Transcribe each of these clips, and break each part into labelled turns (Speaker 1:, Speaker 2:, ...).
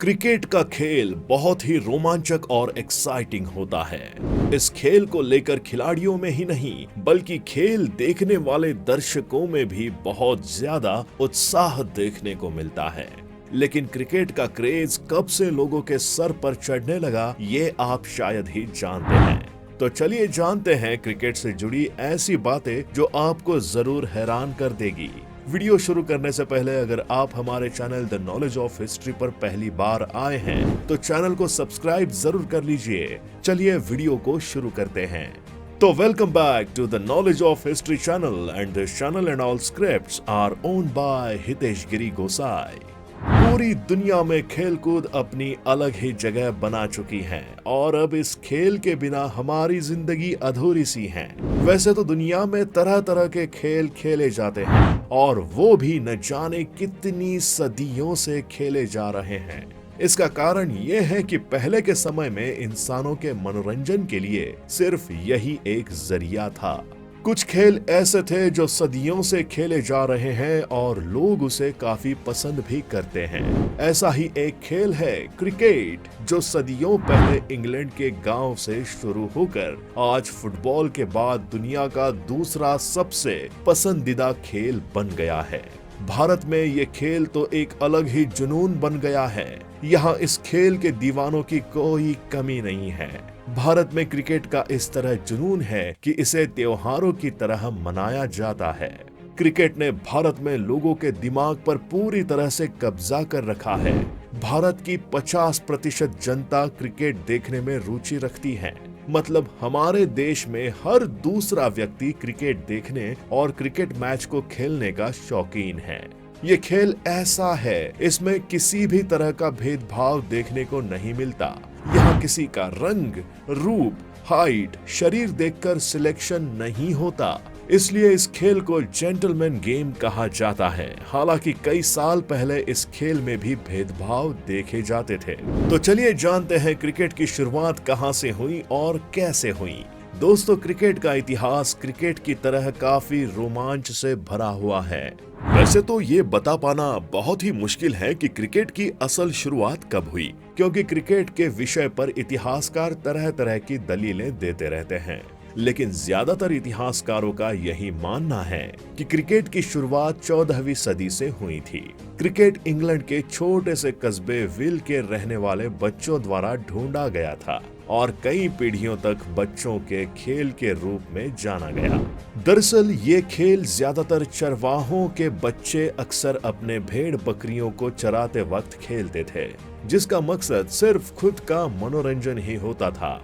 Speaker 1: Cricket का खेल बहुत ही रोमांचक और एक्साइटिंग होता है। इस खेल को लेकर खिलाड़ियों में ही नहीं बल्कि खेल देखने वाले दर्शकों में भी बहुत ज्यादा उत्साह देखने को मिलता है। लेकिन क्रिकेट का क्रेज कब से लोगों के सर पर चढ़ने लगा ये आप शायद ही जानते हैं। तो चलिए जानते हैं क्रिकेट से जुड़ी ऐसी बातें जो आपको जरूर हैरान कर देगी। वीडियो शुरू करने से पहले अगर आप हमारे channel the knowledge of history पर पहली बार आए हैं तो चैनल को सब्सक्राइब जरूर कर लीजिए। चलिए वीडियो को शुरू करते हैं। तो welcome back to the knowledge of history channel and this channel and all scripts are owned by Hitesh Giri Gosai. पूरी दुनिया में खेलकूद अपनी अलग ही जगह बना चुकी है और अब इस खेल के बिना हमारी जिंदगी अधूरी सी है। वैसे तो दुनिया में तरह तरह के खेल खेले जाते हैं और वो भी न जाने कितनी सदियों से खेले जा रहे हैं। इसका कारण ये है कि पहले के समय में इंसानों के मनोरंजन के लिए सिर्फ यही एक जरिया था। कुछ खेल ऐसे थे जो सदियों से खेले जा रहे हैं और लोग उसे काफी पसंद भी करते हैं। ऐसा ही एक खेल है क्रिकेट, जो सदियों पहले इंग्लैंड के गांव से शुरू होकर आज फुटबॉल के बाद दुनिया का दूसरा सबसे पसंदीदा खेल बन गया है। भारत में ये खेल तो एक अलग ही जुनून बन गया है। यहाँ इस खेल के दीवानों की कोई कमी नहीं है। भारत में क्रिकेट का इस तरह जुनून है कि इसे त्योहारों की तरह मनाया जाता है। क्रिकेट ने भारत में लोगों के दिमाग पर पूरी तरह से कब्जा कर रखा है। भारत की 50% जनता क्रिकेट देखने में रुचि रखती है। मतलब हमारे देश में हर दूसरा व्यक्ति क्रिकेट देखने और क्रिकेट मैच को खेलने का शौकीन है। ये खेल ऐसा है, इसमें किसी भी तरह का भेदभाव देखने को नहीं मिलता। यहाँ किसी का रंग, रूप, हाइट, शरीर देखकर सिलेक्शन नहीं होता। इसलिए इस खेल को जेंटलमैन गेम कहा जाता है। हालांकि कई साल पहले इस खेल में भी भेदभाव देखे जाते थे। तो चलिए जानते हैं क्रिकेट की शुरुआत कहां से हुई और कैसे हुई। दोस्तों, क्रिकेट का इतिहास क्रिकेट की तरह काफी रोमांच से भरा हुआ है। वैसे तो ये बता पाना बहुत ही मुश्किल है कि क्रिकेट की असल शुरुआत कब हुई, क्योंकि क्रिकेट के विषय पर इतिहासकार तरह तरह की दलीलें देते रहते हैं। लेकिन ज्यादातर इतिहासकारों का यही मानना है कि क्रिकेट की शुरुआत 14वीं सदी से हुई थी। क्रिकेट इंग्लैंड के छोटे से कस्बे विल के रहने वाले बच्चों द्वारा ढूंढा गया था और कई पीढ़ियों तक बच्चों के खेल के रूप में जाना गया। दरअसल ये खेल ज्यादातर चरवाहों के बच्चे अक्सर अपने भेड़ बकरियों को चराते वक्त खेलते थे, जिसका मकसद सिर्फ खुद का मनोरंजन ही होता था।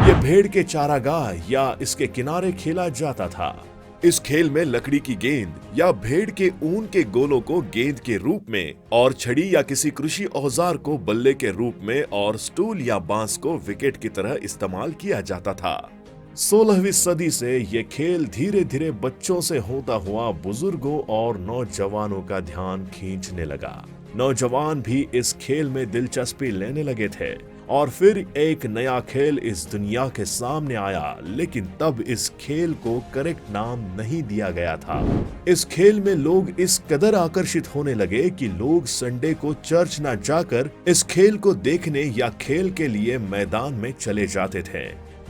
Speaker 1: ये भेड़ के चारागाह या इसके किनारे खेला जाता था। इस खेल में लकड़ी की गेंद या भेड़ के ऊन के गोलों को गेंद के रूप में और छड़ी या किसी कृषि औजार को बल्ले के रूप में और स्टूल या बांस को विकेट की तरह इस्तेमाल किया जाता था। 16वीं सदी से ये खेल धीरे धीरे बच्चों से होता हुआ बुजुर्गों और नौजवानों का ध्यान खींचने लगा। नौजवान भी इस खेल में दिलचस्पी लेने लगे थे और फिर एक नया खेल इस दुनिया के सामने आया, लेकिन तब इस खेल को करेक्ट नाम नहीं दिया गया था। इस खेल में लोग इस कदर आकर्षित होने लगे कि लोग संडे को चर्च न जाकर इस खेल को देखने या खेल के लिए मैदान में चले जाते थे।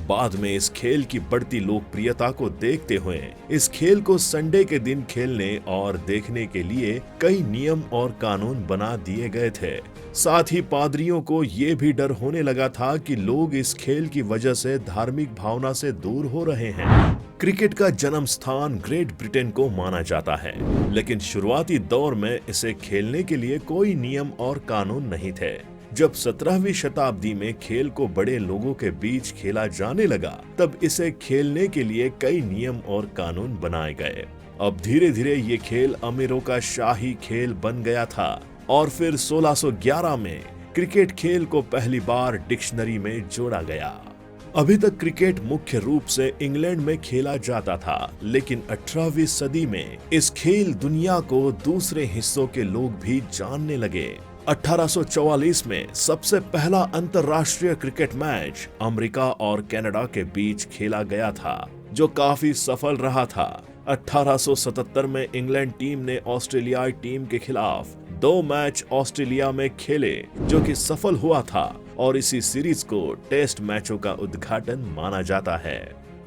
Speaker 1: बाद में इस खेल की बढ़ती लोकप्रियता को देखते हुए इस खेल को संडे के दिन खेलने और देखने के लिए कई नियम और कानून बना दिए गए थे। साथ ही पादरियों को ये भी डर होने लगा था कि लोग इस खेल की वजह से धार्मिक भावना से दूर हो रहे हैं। क्रिकेट का जन्म स्थान ग्रेट ब्रिटेन को माना जाता है, लेकिन शुरुआती दौर में इसे खेलने के लिए कोई नियम और कानून नहीं थे। जब 17वीं शताब्दी में खेल को बड़े लोगों के बीच खेला जाने लगा, तब इसे खेलने के लिए कई नियम और कानून बनाए गए। अब धीरे धीरे ये खेल अमीरों का शाही खेल बन गया था और फिर 1611 में क्रिकेट खेल को पहली बार डिक्शनरी में जोड़ा गया। अभी तक क्रिकेट मुख्य रूप से इंग्लैंड में खेला जाता था, लेकिन 18वीं सदी में इस खेल दुनिया को दूसरे हिस्सों के लोग भी जानने लगे। 1844 में सबसे पहला अंतर्राष्ट्रीय क्रिकेट मैच अमेरिका और कनाडा के बीच खेला गया था, जो काफी सफल रहा था। 1877 में इंग्लैंड टीम ने ऑस्ट्रेलियाई टीम के खिलाफ 2 मैच ऑस्ट्रेलिया में खेले, जो कि सफल हुआ था और इसी सीरीज को टेस्ट मैचों का उद्घाटन माना जाता है।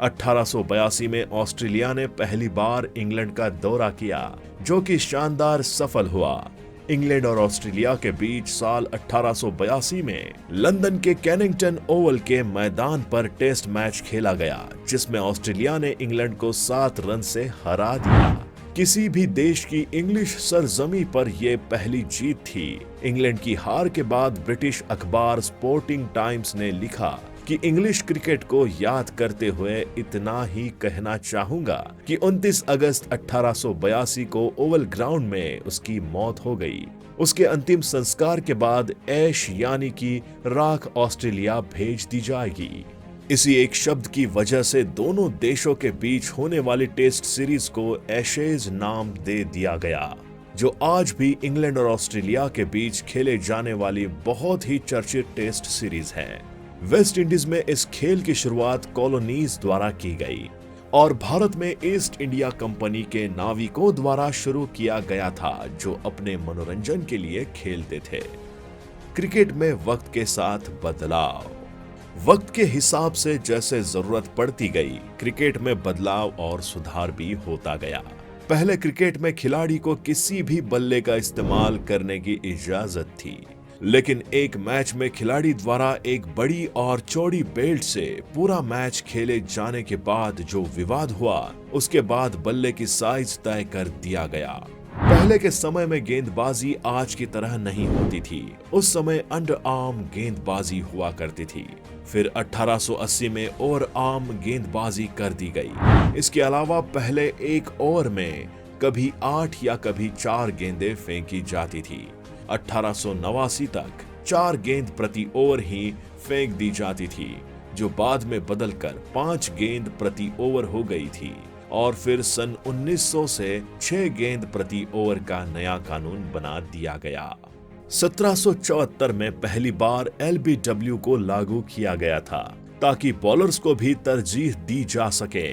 Speaker 1: 1882 में ऑस्ट्रेलिया ने पहली बार इंग्लैंड का दौरा किया, जो कि शानदार सफल हुआ। इंग्लैंड और ऑस्ट्रेलिया के बीच साल 1882 में लंदन के केनिंगटन ओवल के मैदान पर टेस्ट मैच खेला गया, जिसमें ऑस्ट्रेलिया ने इंग्लैंड को 7 रन से हरा दिया। किसी भी देश की इंग्लिश सरजमी पर यह पहली जीत थी। इंग्लैंड की हार के बाद ब्रिटिश अखबार स्पोर्टिंग टाइम्स ने लिखा कि इंग्लिश क्रिकेट को याद करते हुए इतना ही कहना चाहूंगा कि 29 अगस्त 1882 को ओवल ग्राउंड में उसकी मौत हो गई। उसके अंतिम संस्कार के बाद ऐश यानी कि राख ऑस्ट्रेलिया भेज दी जाएगी। इसी एक शब्द की वजह से दोनों देशों के बीच होने वाली टेस्ट सीरीज को एशेज नाम दे दिया गया, जो आज भी इंग्लैंड और ऑस्ट्रेलिया के बीच खेले जाने वाली बहुत ही चर्चित टेस्ट सीरीज है। वेस्ट इंडीज में इस खेल की शुरुआत कॉलोनीज द्वारा की गई और भारत में ईस्ट इंडिया कंपनी के नाविकों द्वारा शुरू किया गया था, जो अपने मनोरंजन के लिए खेलते थे। क्रिकेट में वक्त के साथ बदलाव। वक्त के हिसाब से जैसे जरूरत पड़ती गई, क्रिकेट में बदलाव और सुधार भी होता गया। पहले क्रिकेट में खिलाड़ी को किसी भी बल्ले का इस्तेमाल करने की इजाजत थी, लेकिन एक मैच में खिलाड़ी द्वारा एक बड़ी और चौड़ी बेल्ट से पूरा मैच खेले जाने के बाद जो विवाद हुआ, उसके बाद बल्ले की साइज तय कर दिया गया। पहले के समय में गेंदबाजी आज की तरह नहीं होती थी। उस समय अंडर आर्म गेंदबाजी हुआ करती थी। फिर 1880 में ओवर आर्म गेंदबाजी कर दी गई। इसके अलावा पहले एक ओवर में कभी 8 या कभी 4 गेंदें फेंकी जाती थी। 1889 तक 4 गेंद प्रति ओवर ही फेंक दी जाती थी, जो बाद में बदलकर 5 गेंद प्रति ओवर हो गई थी और फिर सन 1900 से 6 गेंद प्रति ओवर का नया कानून बना दिया गया। 1774 में पहली बार LBW को लागू किया गया था, ताकि बॉलर्स को भी तरजीह दी जा सके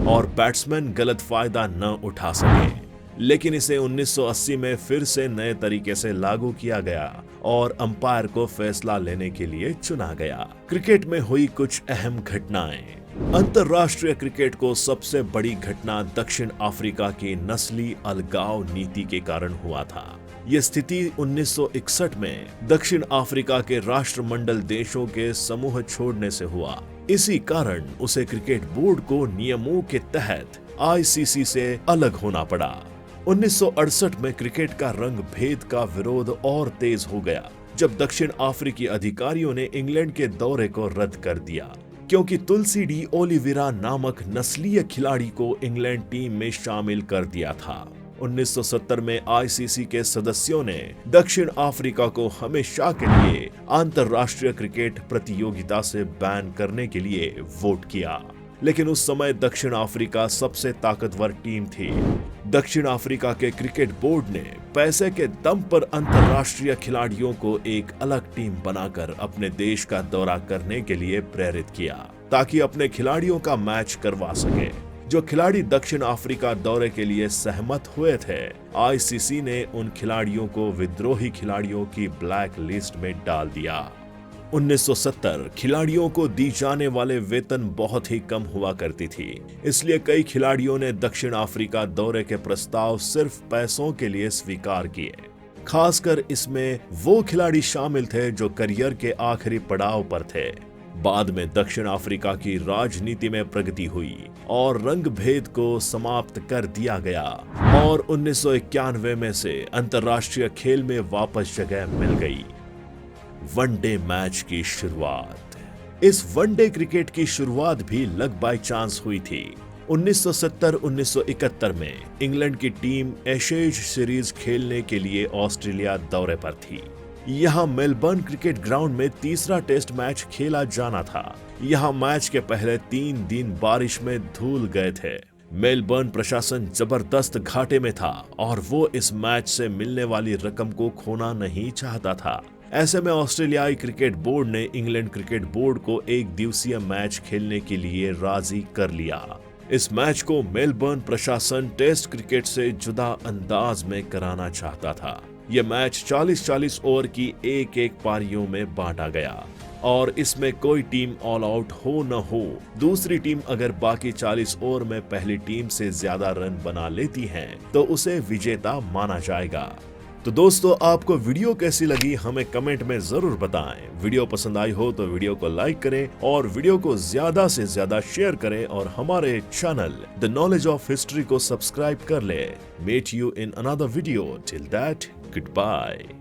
Speaker 1: और बैट्समैन गलत फायदा न उठा सके। लेकिन इसे 1980 में फिर से नए तरीके से लागू किया गया और अंपायर को फैसला लेने के लिए चुना गया। क्रिकेट में हुई कुछ अहम घटनाएं। अंतर्राष्ट्रीय क्रिकेट को सबसे बड़ी घटना दक्षिण अफ्रीका की नस्ली अलगाव नीति के कारण हुआ था। यह स्थिति 1961 में दक्षिण अफ्रीका के राष्ट्रमंडल देशों के समूह छोड़ने से हुआ। इसी कारण उसे क्रिकेट बोर्ड को नियमों के तहत ICC से अलग होना पड़ा। 1968 में क्रिकेट का रंग भेद का विरोध और तेज हो गया, जब दक्षिण अफ्रीकी अधिकारियों ने इंग्लैंड के दौरे को रद्द कर दिया, क्योंकि तुलसी डी ओलिवेरा नामक नस्लीय खिलाड़ी को इंग्लैंड टीम में शामिल कर दिया था। 1970 में ICC के सदस्यों ने दक्षिण अफ्रीका को हमेशा के लिए अंतर्राष्ट्रीय क्रिकेट प्रतियोगिता से बैन करने के लिए वोट किया, लेकिन उस समय दक्षिण अफ्रीका सबसे ताकतवर टीम थी। दक्षिण अफ्रीका के क्रिकेट बोर्ड ने पैसे के दम पर अंतर्राष्ट्रीय खिलाड़ियों को एक अलग टीम बनाकर अपने देश का दौरा करने के लिए प्रेरित किया, ताकि अपने खिलाड़ियों का मैच करवा सके। जो खिलाड़ी दक्षिण अफ्रीका दौरे के लिए सहमत हुए थे, ICC ने उन खिलाड़ियों को विद्रोही खिलाड़ियों की ब्लैक लिस्ट में डाल दिया। 1970 खिलाड़ियों को दी जाने वाले वेतन बहुत ही कम हुआ करती थी, इसलिए कई खिलाड़ियों ने दक्षिण अफ्रीका दौरे के प्रस्ताव सिर्फ पैसों के लिए स्वीकार किए। खासकर इसमें वो खिलाड़ी शामिल थे जो करियर के आखिरी पड़ाव पर थे। बाद में दक्षिण अफ्रीका की राजनीति में प्रगति हुई और रंग भेद को समाप्त कर दिया गया और 1991 में से अंतर्राष्ट्रीय खेल में वापस जगह मिल गई। वनडे मैच की शुरुआत। इस वनडे क्रिकेट की शुरुआत भी लक बाय चांस हुई थी। 1970-1971 में इंग्लैंड की टीम एशेज सीरीज खेलने के लिए ऑस्ट्रेलिया दौरे पर थी। यहां मेलबर्न क्रिकेट ग्राउंड में तीसरा टेस्ट मैच खेला जाना था। यहां मैच के पहले 3 दिन बारिश में धुल गए थे। मेलबर्न प्रशासन जबरदस्त घाटे में था और वो इस मैच से मिलने वाली रकम को खोना नहीं चाहता था। ऐसे में ऑस्ट्रेलियाई क्रिकेट बोर्ड ने इंग्लैंड क्रिकेट बोर्ड को एक दिवसीय मैच खेलने के लिए राजी कर लिया। इस मैच को मेलबर्न प्रशासन टेस्ट क्रिकेट से जुदा अंदाज में कराना चाहता था। ये मैच 40-40 ओवर की एक एक पारियों में बांटा गया और इसमें कोई टीम ऑल आउट हो न हो, दूसरी टीम अगर बाकी 40 ओवर में पहली टीम से ज्यादा रन बना लेती है तो उसे विजेता माना जाएगा। तो दोस्तों, आपको वीडियो कैसी लगी हमें कमेंट में जरूर बताएं। वीडियो पसंद आई हो तो वीडियो को लाइक करें और वीडियो को ज्यादा से ज्यादा शेयर करें और हमारे channel the knowledge of history को सब्सक्राइब कर ले। Meet you in another video, till that good bye.